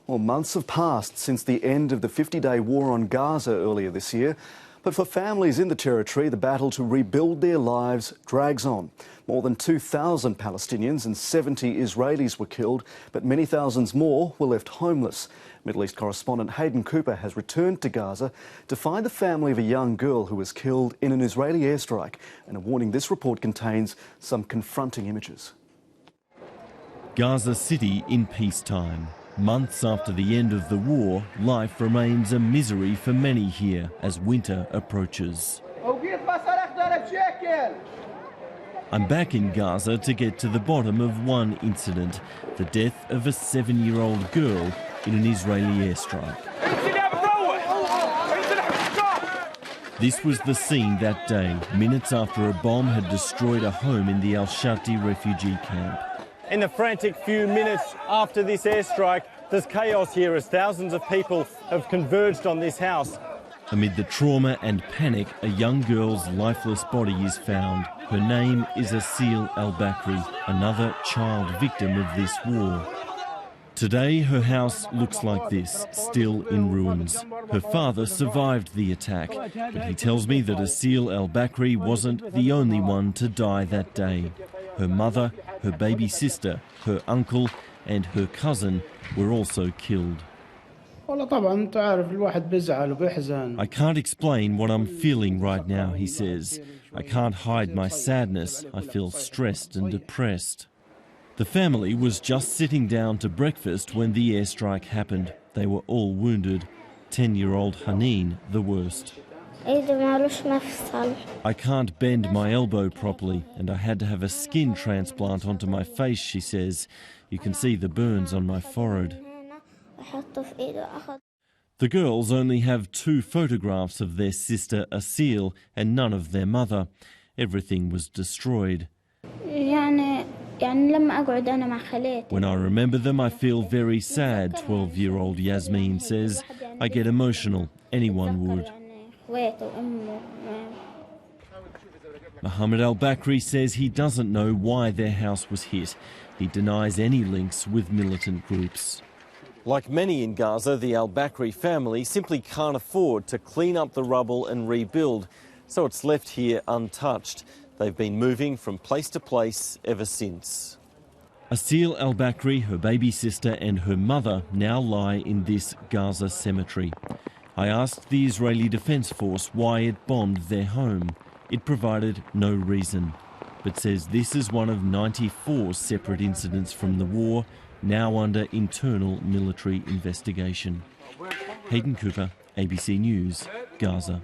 Well, months have passed since the end of the 50-day war on Gaza earlier this year. But for families in the territory, the battle to rebuild their lives drags on. More than 2,000 Palestinians and 70 Israelis were killed, but many thousands more were left homeless. Middle East correspondent Hayden Cooper has returned to Gaza to find the family of a young girl who was killed in an Israeli airstrike. And a warning, this report contains some confronting images. Gaza City in peacetime. Months after the end of the war, life remains a misery for many here as winter approaches. I'm back in Gaza to get to the bottom of one incident, the death of a 7-year-old girl in an Israeli airstrike. This was the scene that day, minutes after a bomb had destroyed a home in the Al-Shati refugee camp. In the frantic few minutes after this airstrike, there's chaos here as thousands of people have converged on this house. Amid the trauma and panic, a young girl's lifeless body is found. Her name is Asil al-Bakri, another child victim of this war. Today, her house looks like this, still in ruins. Her father survived the attack, but he tells me that Asil al-Bakri wasn't the only one to die that day. Her mother, her baby sister, her uncle and her cousin were also killed. I can't explain what I'm feeling right now, he says. I can't hide my sadness. I feel stressed and depressed. The family was just sitting down to breakfast when the airstrike happened. They were all wounded. 10-year-old Haneen the worst. I can't bend my elbow properly and I had to have a skin transplant onto my face, she says. You can see the burns on my forehead. The girls only have 2 photographs of their sister Asil and none of their mother. Everything was destroyed. When I remember them, I feel very sad, 12-year-old Yasmin says. I get emotional. Anyone would. Mohammed al-Bakri says he doesn't know why their house was hit. He denies any links with militant groups. Like many in Gaza, the al-Bakri family simply can't afford to clean up the rubble and rebuild, so it's left here untouched. They've been moving from place to place ever since. Asil al-Bakri, her baby sister and her mother now lie in this Gaza cemetery. I asked the Israeli Defense Force why it bombed their home. It provided no reason, but says this is one of 94 separate incidents from the war, now under internal military investigation. Hayden Cooper, ABC News, Gaza.